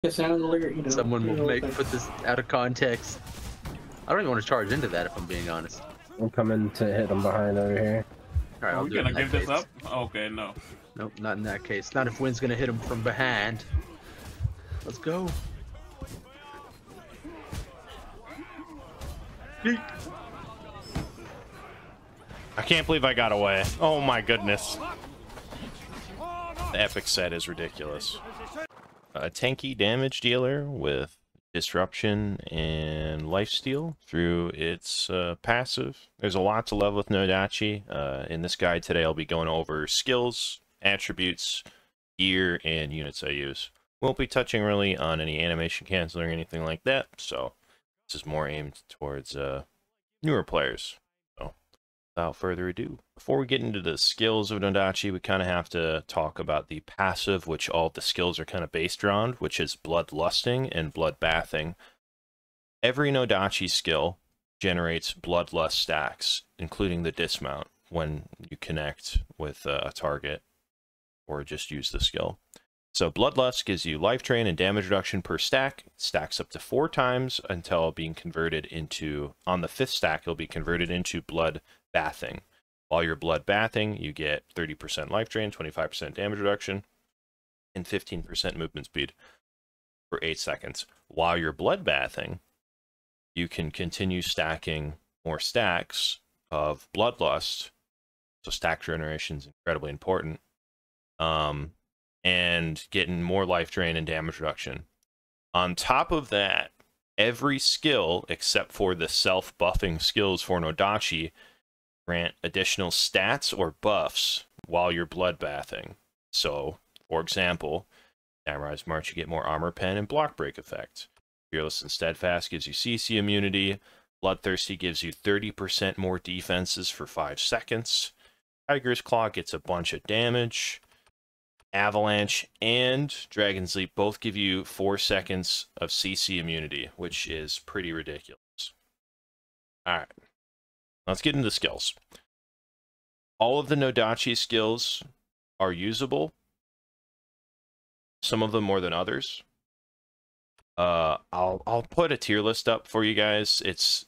It sounds like, Someone will like put this out of context. I don't even want to charge into that if I'm being honest. I'm coming to hit him behind over here. All right, Are I'll we do it gonna in that give case. this up? Okay, no. Nope, not in that case. Not if Wynn's gonna hit him from behind. Let's go. Yeet. I can't believe I got away. Oh my goodness. The epic set is ridiculous. A tanky damage dealer with disruption and lifesteal through its passive. There's a lot to love with Nodachi. In this guide today, I'll be going over skills, attributes, gear, and units I use. Won't be touching really on any animation canceling or anything like that, so this is more aimed towards newer players. So, without further ado, before we get into the skills of Nodachi, we kind of have to talk about the passive, which all the skills are kind of based around, which is bloodlusting and bloodbathing. Every Nodachi skill generates bloodlust stacks, including the dismount when you connect with a target or just use the skill. So Bloodlust gives you life drain and damage reduction per stack. It stacks up to 4 times until being converted into, on the 5th stack, it'll be converted into blood bathing. While you're blood bathing, you get 30% life drain, 25% damage reduction, and 15% movement speed for 8 seconds. While you're blood bathing, you can continue stacking more stacks of Bloodlust. So stack generation is incredibly important. And getting more life drain and damage reduction. On top of that, every skill, except for the self-buffing skills for Nodachi, grant additional stats or buffs while you're bloodbathing. So, for example, Samurai's March, you get more armor pen and block break effect. Fearless and Steadfast gives you CC immunity. Bloodthirsty gives you 30% more defenses for 5 seconds. Tiger's Claw gets a bunch of damage. Avalanche and Dragon's Leap both give you 4 seconds of CC immunity, which is pretty ridiculous. Alright, let's get into skills. All of the Nodachi skills are usable, some of them more than others. I'll put a tier list up for you guys. It's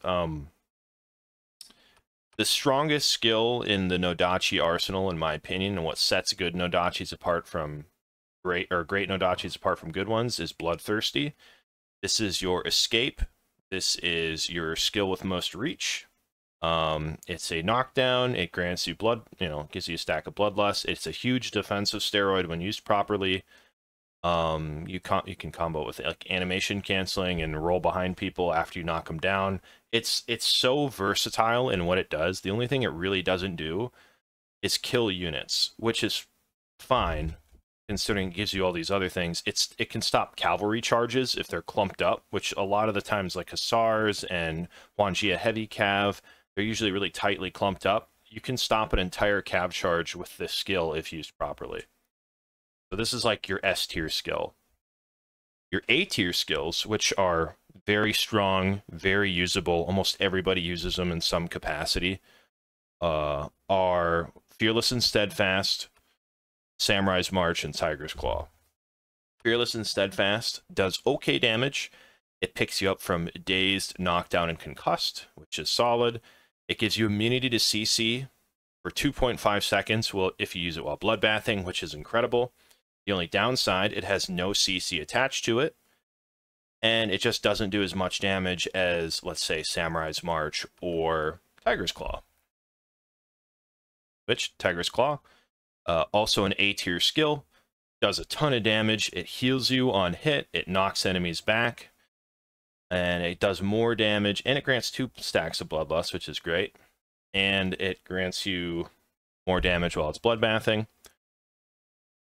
the strongest skill in the Nodachi arsenal, in my opinion, and what sets good Nodachis apart from great Nodachis apart from good ones, is Bloodthirsty. This is your escape. This is your skill with most reach. It's a knockdown. It grants you blood, gives you a stack of bloodlust. It's a huge defensive steroid when used properly. You can combo with like animation canceling and roll behind people after you knock them down. It's so versatile in what it does. The only thing it really doesn't do is kill units, which is fine considering it gives you all these other things. It can stop cavalry charges if they're clumped up, which a lot of the times like Hussars and Wanjia heavy cav, they're usually really tightly clumped up. You can stop an entire cav charge with this skill if used properly. So this is like your S tier skill. Your A tier skills, which are very strong, very usable, almost everybody uses them in some capacity, are Fearless and Steadfast, Samurai's March, and Tiger's Claw. Fearless and Steadfast does okay damage. It picks you up from dazed, knockdown, and concussed, which is solid. It gives you immunity to CC for 2.5 seconds if you use it while bloodbathing, which is incredible. The only downside, it has no CC attached to it, and it just doesn't do as much damage as, let's say, Samurai's March or Tiger's Claw. Which, Tiger's Claw, also an A-tier skill, does a ton of damage. It heals you on hit, it knocks enemies back, and it does more damage, and it grants 2 stacks of Bloodlust, which is great, and it grants you more damage while it's bloodbathing.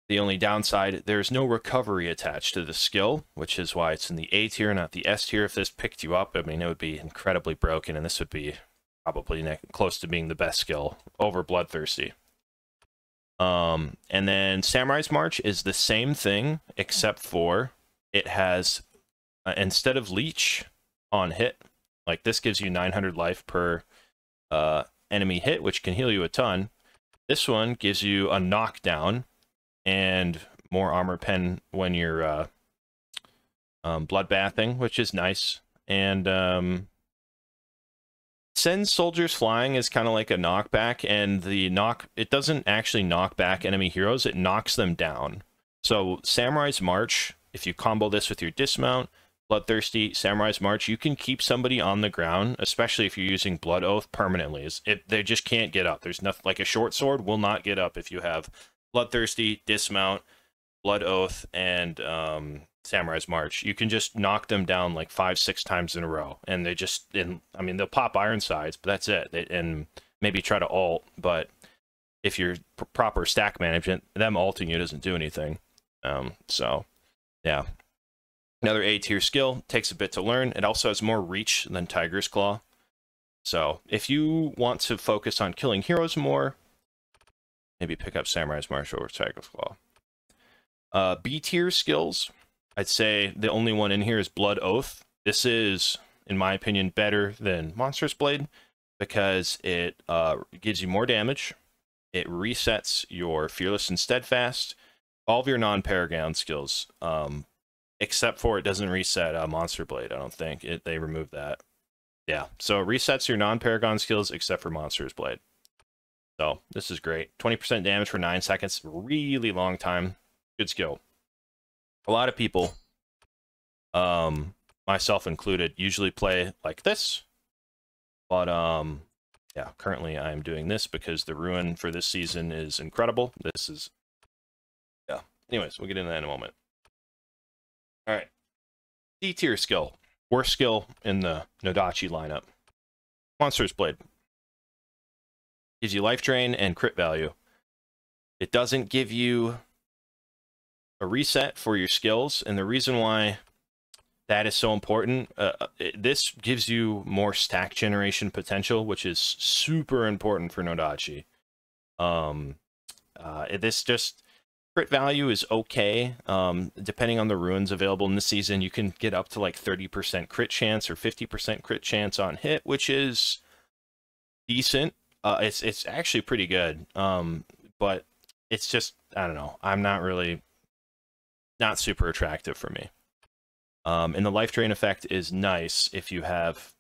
The only downside, there's no recovery attached to the skill, which is why it's in the A tier, not the S tier. If this picked you up, I mean, it would be incredibly broken, and this would be probably close to being the best skill over Bloodthirsty. And then Samurai's March is the same thing, except for it has, instead of Leech on hit, like this gives you 900 life per enemy hit, which can heal you a ton. This one gives you a knockdown and more armor pen when you're bloodbathing, which is nice, and sends soldiers flying is kind of like a knockback, and it doesn't actually knock back enemy heroes, it knocks them down. So Samurai's March, if you combo this with your dismount, Bloodthirsty, Samurai's March, you can keep somebody on the ground, especially if you're using Blood Oath permanently. They just can't get up. There's nothing, like a short sword will not get up if you have Bloodthirsty, dismount, Blood Oath, and Samurai's March. You can just knock them down like 5-6 times in a row, and I mean, they'll pop iron sides, but that's it. And maybe try to ult, but if you're proper stack management, them ulting you doesn't do anything. So yeah. Another A tier skill, takes a bit to learn. It also has more reach than Tiger's Claw. So if you want to focus on killing heroes more, maybe pick up Samurai's March over Tiger's Claw. B tier skills, I'd say the only one in here is Blood Oath. This is, in my opinion, better than Monstrous Blade because it gives you more damage. It resets your Fearless and Steadfast, all of your non-Paragon skills. Except for it doesn't reset Monster Blade, I don't think. They removed that. Yeah, so it resets your non-Paragon skills except for Monster's Blade. So, this is great. 20% damage for 9 seconds. Really long time. Good skill. A lot of people, myself included, usually play like this. But, yeah, currently I'm doing this because the Ruin for this season is incredible. This is... Yeah. Anyways, we'll get into that in a moment. Alright, D tier skill. Worst skill in the Nodachi lineup. Monster's Blade. Gives you life drain and crit value. It doesn't give you a reset for your skills, and the reason why that is so important, this gives you more stack generation potential, which is super important for Nodachi. This just... Crit value is okay. Depending on the runes available in this season, you can get up to like 30% crit chance or 50% crit chance on hit, which is decent. It's actually pretty good. But it's just, I don't know. I'm not super attractive for me. And the life drain effect is nice if you have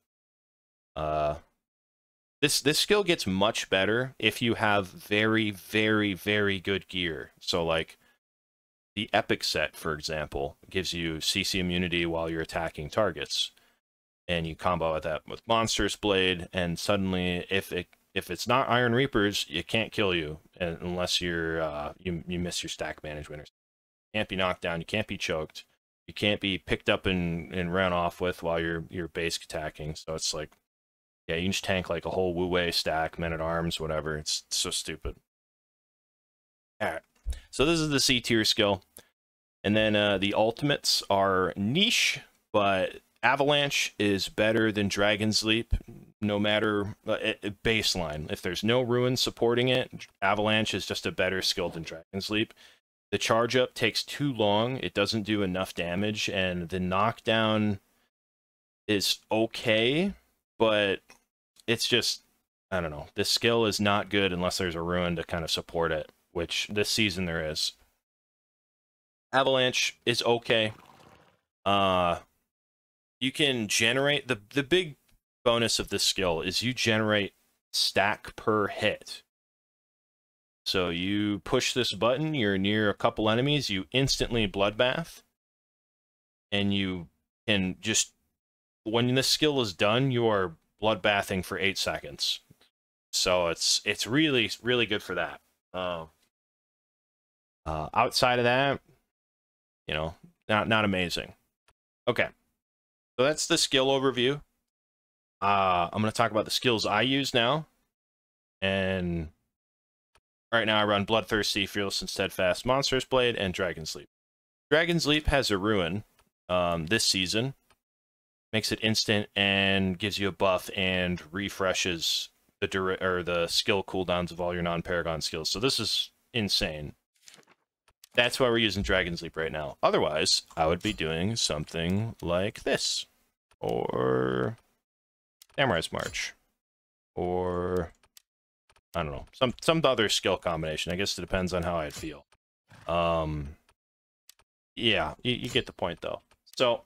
this skill gets much better if you have very, very, very good gear. So, like, the Epic set, for example, gives you CC immunity while you're attacking targets. And you combo that with Monster's Blade, and suddenly, if it's not Iron Reapers, you can't kill you unless you're you miss your stack management. You can't be knocked down, you can't be choked, you can't be picked up and ran off with while you're base attacking. So it's like, yeah, you can just tank like a whole Wu-Wei stack, Men-at-Arms, whatever. It's so stupid. Alright, so this is the C tier skill. And then the ultimates are niche, but Avalanche is better than Dragon's Leap, no matter baseline. If there's no ruin supporting it, Avalanche is just a better skill than Dragon's Leap. The charge up takes too long, it doesn't do enough damage, and the knockdown is okay, but it's just, I don't know. This skill is not good unless there's a ruin to kind of support it, which this season there is. Avalanche is okay. You can generate, the big bonus of this skill is you generate stack per hit. So you push this button, you're near a couple enemies, you instantly bloodbath, and you can just, when this skill is done, you are bloodbathing for 8 seconds. So it's really, really good for that. Outside of that, you know, not amazing. Okay, so that's the skill overview. I'm going to talk about the skills I use now. And right now I run Bloodthirsty, Fearless and Steadfast, Monster's Blade, and Dragon's Leap. Dragon's Leap has a ruin this season. Makes it instant and gives you a buff and refreshes the skill cooldowns of all your non-Paragon skills. So this is insane. That's why we're using Dragon's Leap right now. Otherwise, I would be doing something like this. Or Samurai's March. Or I don't know. Some other skill combination. I guess it depends on how I feel. Yeah, you get the point though. So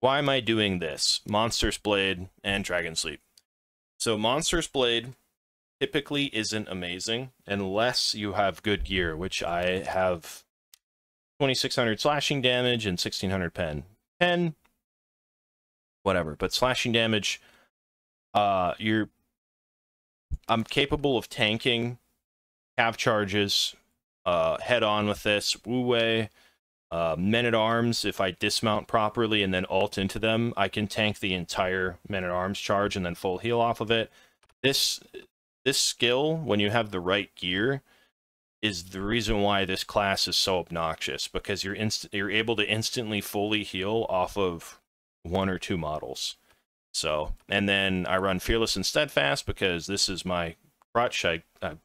why am I doing this? Monster's Blade and Dragon Sleep. So Monster's Blade typically isn't amazing unless you have good gear, which I have 2600 slashing damage and 1600 pen, whatever. But slashing damage, I'm capable of tanking cav charges head on with this. Wu Wei, men-at-arms, if I dismount properly and then ult into them, I can tank the entire men-at-arms charge and then full heal off of it. This skill, when you have the right gear, is the reason why this class is so obnoxious, because you're able to instantly fully heal off of 1 or 2 models. So, and then I run Fearless and Steadfast because this is my crutch.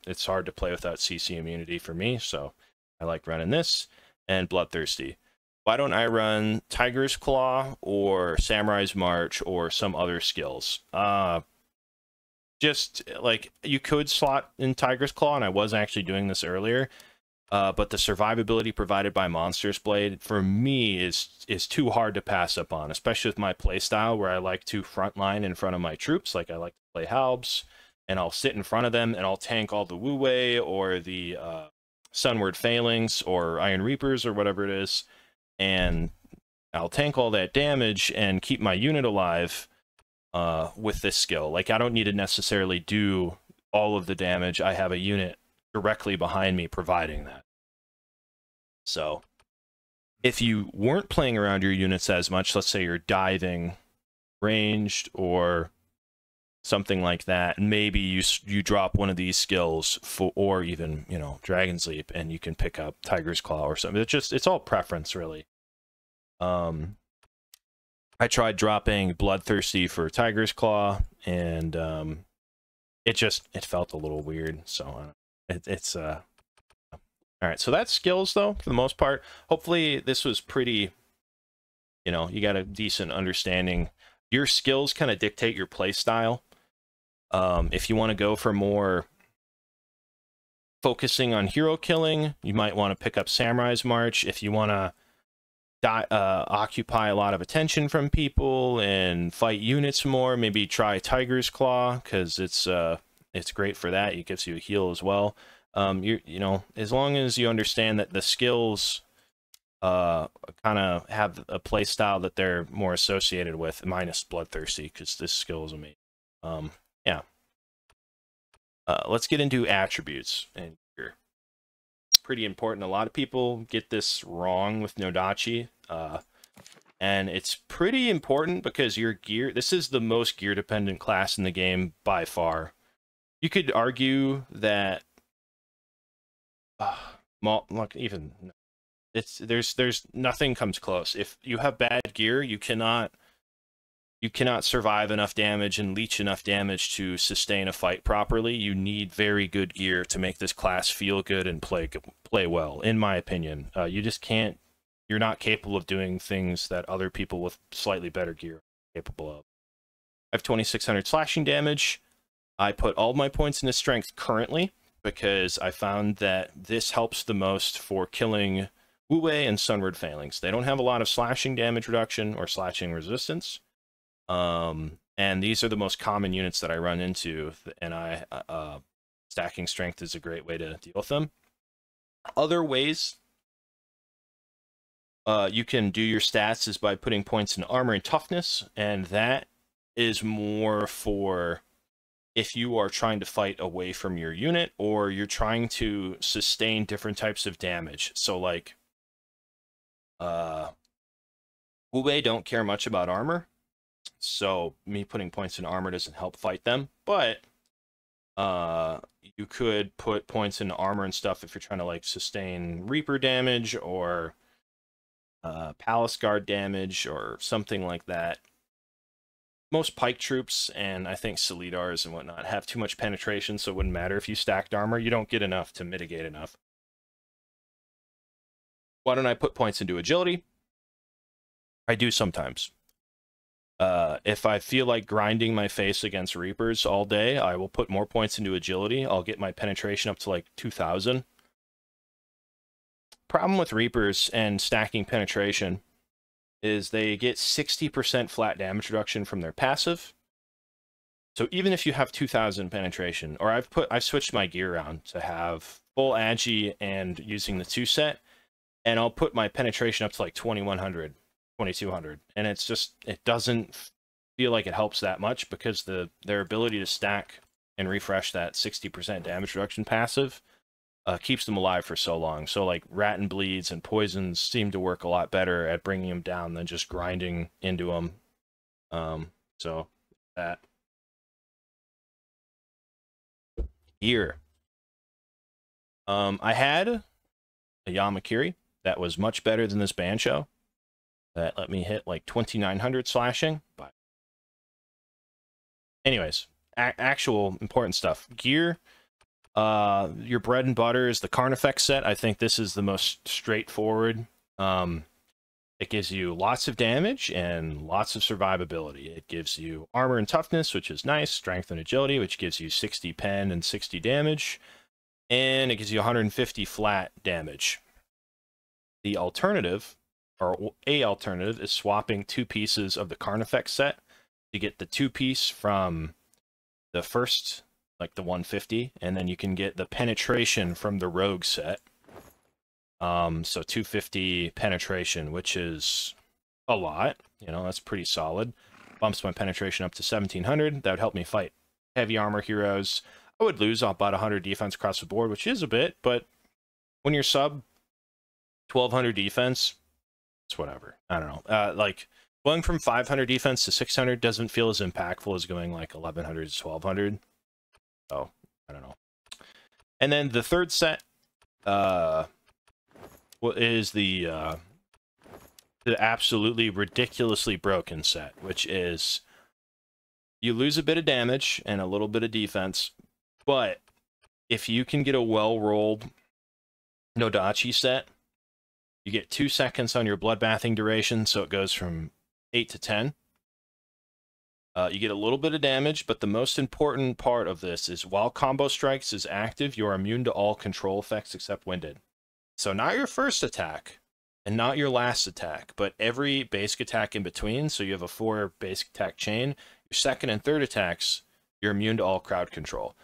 It's hard to play without CC immunity for me, so I like running this. And Bloodthirsty. Why don't I run Tiger's Claw or Samurai's March or some other skills? Just like you could slot in Tiger's Claw, and I was actually doing this earlier, but the survivability provided by Monster's Blade for me is too hard to pass up on, especially with my playstyle where I like to frontline in front of my troops. Like I like to play Halbs, and I'll sit in front of them and I'll tank all the Wu Wei or the Sunward Failings or Iron Reapers or whatever it is, and I'll tank all that damage and keep my unit alive with this skill. Like, I don't need to necessarily do all of the damage. I have a unit directly behind me providing that. So, if you weren't playing around your units as much, let's say you're diving ranged or something like that, and maybe you drop one of these skills or even, you know, Dragon's Leap, and you can pick up Tiger's Claw or something. It's all preference, really. I tried dropping Bloodthirsty for Tiger's Claw, and it felt a little weird. So it's all right. So that's skills, though, for the most part. Hopefully this was pretty, you know, you got a decent understanding. Your skills kind of dictate your play style. If you want to go for more focusing on hero killing, you might want to pick up Samurai's March. If you want to occupy a lot of attention from people and fight units more, maybe try Tiger's Claw, because it's great for that. It gives you a heal as well. You know, as long as you understand that the skills kind of have a play style that they're more associated with, minus Bloodthirsty, because this skill is amazing. Yeah. Let's get into attributes. And here, it's pretty important. A lot of people get this wrong with Nodachi. And it's pretty important because your gear, this is the most gear dependent class in the game by far. You could argue that look, even there's nothing comes close. If you have bad gear, you cannot survive enough damage and leech enough damage to sustain a fight properly. You need very good gear to make this class feel good and play well, in my opinion. You just can't. You're not capable of doing things that other people with slightly better gear are capable of. I have 2600 slashing damage. I put all my points into strength currently because I found that this helps the most for killing Wu Wei and Sunward Failings. They don't have a lot of slashing damage reduction or slashing resistance. And these are the most common units that I run into, and stacking strength is a great way to deal with them. Other ways you can do your stats is by putting points in armor and toughness, and that is more for if you are trying to fight away from your unit or you're trying to sustain different types of damage. So like Wu Wei don't care much about armor, so me putting points in armor doesn't help fight them, but you could put points in armor and stuff if you're trying to like sustain Reaper damage or Palace Guard damage or something like that. Most pike troops and I think Solidars and whatnot have too much penetration, so it wouldn't matter if you stacked armor. You don't get enough to mitigate enough. Why don't I put points into agility? I do sometimes. If I feel like grinding my face against Reapers all day, I will put more points into agility. I'll get my penetration up to like 2000. Problem with Reapers and stacking penetration is they get 60% flat damage reduction from their passive. So even if you have 2000 penetration, or I've switched my gear around to have full agi and using the 2 set, and I'll put my penetration up to like 2100, 2200, and it's just, it doesn't feel like it helps that much because their ability to stack and refresh that 60% damage reduction passive keeps them alive for so long. So like rat and bleeds and poisons seem to work a lot better at bringing them down than just grinding into them. So that gear. I had a Yamakiri that was much better than this Bancho. That let me hit like 2900 slashing. But anyways, actual important stuff. Gear. Your bread and butter is the Carnifex set. I think this is the most straightforward. It gives you lots of damage and lots of survivability. It gives you armor and toughness, which is nice. Strength and agility, which gives you 60 pen and 60 damage. And it gives you 150 flat damage. The alternative, or a alternative, is swapping 2 pieces of the Carnifex set to get the 2-piece from the first, like the 150, and then you can get the penetration from the Rogue set. So 250 penetration, which is a lot. You know, that's pretty solid. Bumps my penetration up to 1700. That would help me fight heavy armor heroes. I would lose about 100 defense across the board, which is a bit, but when you're sub 1200 defense, it's whatever. I don't know. Like, going from 500 defense to 600 doesn't feel as impactful as going like 1100 to 1200. So, I don't know. And then the third set is the absolutely ridiculously broken set, which is you lose a bit of damage and a little bit of defense, but if you can get a well-rolled Nodachi set, you get 2 seconds on your bloodbathing duration, so it goes from 8 to 10. You get a little bit of damage, but the most important part of this is while Combo Strikes is active, you're immune to all control effects except Winded. So not your first attack, and not your last attack, but every basic attack in between, so you have a 4 basic attack chain. Your second and third attacks, you're immune to all crowd control.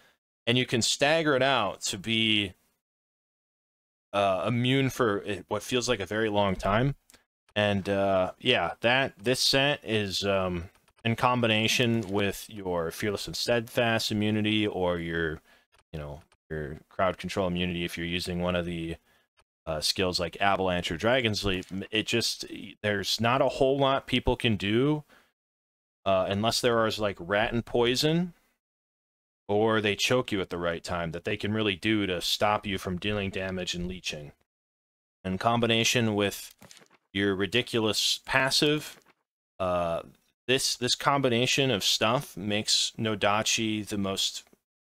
And you can stagger it out to be immune for what feels like a very long time. And yeah, this set is in combination with your Fearless and Steadfast immunity, or your crowd control immunity if you're using one of the skills like Avalanche or Dragon's Leap. There's not a whole lot people can do unless there are like rat and poison, or they choke you at the right time, that they can really do to stop you from dealing damage and leeching. In combination with your ridiculous passive, this combination of stuff makes Nodachi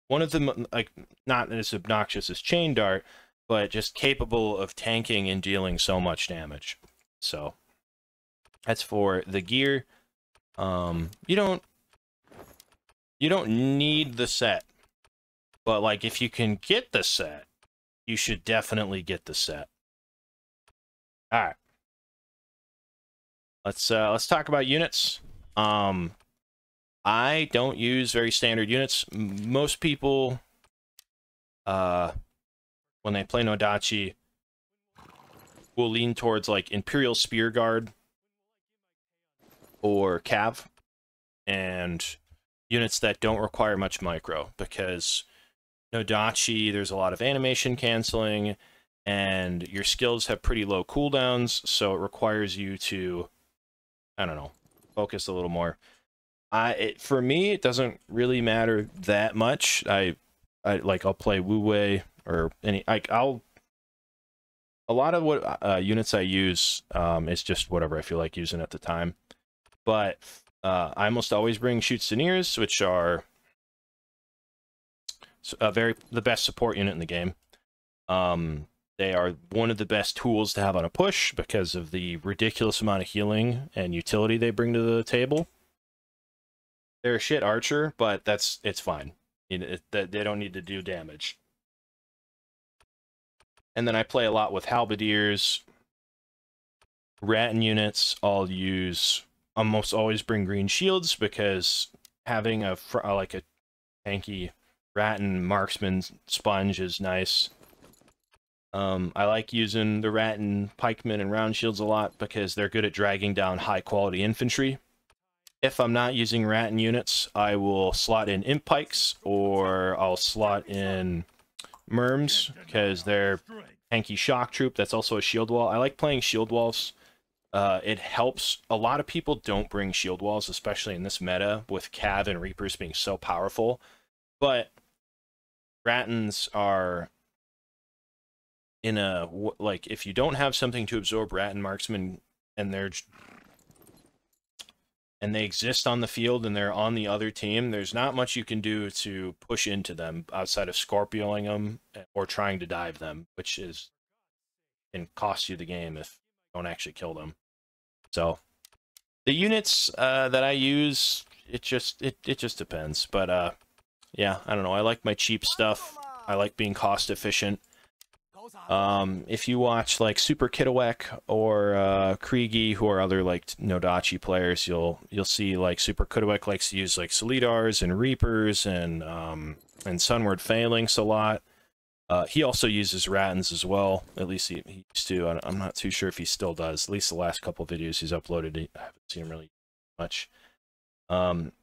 one of the, like, not as obnoxious as Chain Dart, but just capable of tanking and dealing so much damage. So that's for the gear. You don't need the set, but like if you can get the set, you should definitely get the set. All right, let's talk about units. I don't use very standard units. Most people, when they play Nodachi, will lean towards like Imperial Spear Guard or Cav, and units that don't require much micro, because Nodachi, there's a lot of animation canceling, and your skills have pretty low cooldowns, so it requires you to, I don't know, focus a little more. For me, it doesn't really matter that much. I'll play Wu Wei or any, a lot of what units I use is just whatever I feel like using at the time. But I almost always bring Shoots-Deniers, which are the best support unit in the game. They are one of the best tools to have on a push because of the ridiculous amount of healing and utility they bring to the table. They're a shit archer, but it's fine. They don't need to do damage. And then I play a lot with Halberdiers, Rattan units, I'll almost always bring green shields, because having like a tanky Rattan marksman sponge is nice. I like using the Rattan pikemen and round shields a lot because they're good at dragging down high quality infantry. If I'm not using Rattan units, I will slot in imp pikes, or I'll slot in merms because they're tanky shock troop. That's also a shield wall. I like playing shield walls. It helps. A lot of people don't bring shield walls, especially in this meta with Cav and Reapers being so powerful. But Rattans are in a, like, if you don't have something to absorb Rattan marksmen and they exist on the field and they're on the other team, there's not much you can do to push into them outside of scorpioing them or trying to dive them, which can cost you the game if you don't actually kill them. So the units that I use, it just depends. But yeah, I don't know. I like my cheap stuff. I like being cost efficient. If you watch like Super Kitawek or Kriegi, who are other like Nodachi players, you'll see like Super Kitawek likes to use like Solidars and Reapers and Sunward Phalanx a lot. He also uses Rattans as well. At least he used to. I'm not too sure if he still does. At least the last couple of videos he's uploaded, I haven't seen him really much.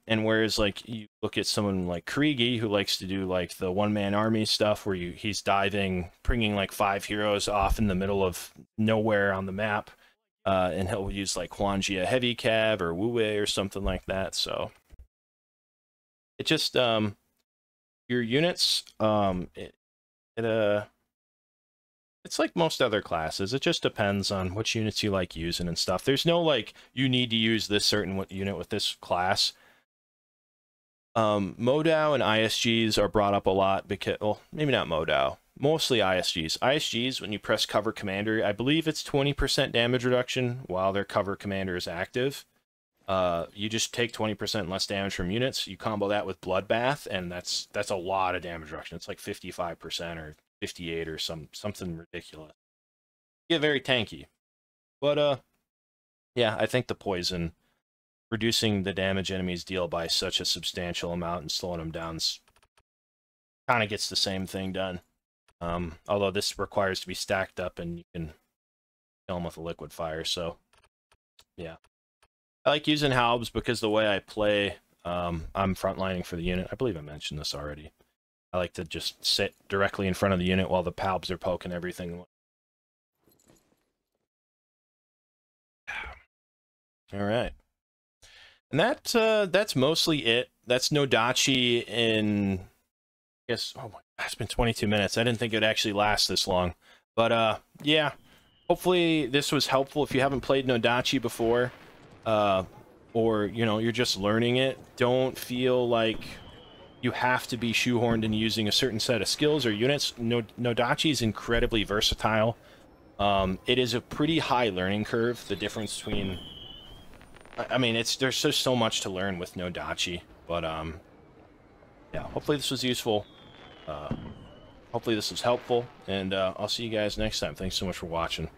And whereas like you look at someone like Kriegi, who likes to do like the one-man army stuff where he's diving, bringing like 5 heroes off in the middle of nowhere on the map, and he'll use like Huanjia Heavy Cav or Wu Wei or something like that. So it just your units, it's like most other classes. It just depends on which units you like using and stuff. There's no like, you need to use this certain unit with this class. Modao and ISGs are brought up a lot because, well, maybe not Modao, mostly ISGs. ISGs, when you press cover commander, I believe it's 20% damage reduction while their cover commander is active. You just take 20% less damage from units. You combo that with Bloodbath, and that's a lot of damage reduction. It's like 55% or 58 or something ridiculous. You get very tanky. But yeah, I think the poison, reducing the damage enemies deal by such a substantial amount and slowing them down, kind of gets the same thing done. Although this requires to be stacked up and you can kill them with a liquid fire, so yeah. I like using Halbs because the way I play, I'm frontlining for the unit. I believe I mentioned this already. I like to just sit directly in front of the unit while the Palbs are poking everything. All right. And that's mostly it. That's Nodachi in, I guess, oh my God, it's been 22 minutes. I didn't think it would actually last this long. But yeah, hopefully this was helpful. If you haven't played Nodachi before, or, you know, you're just learning it, don't feel like you have to be shoehorned into using a certain set of skills or units. Nodachi is incredibly versatile. It is a pretty high learning curve, the difference between... I mean, there's just so much to learn with Nodachi, but yeah, hopefully this was useful. Hopefully this was helpful, and I'll see you guys next time. Thanks so much for watching.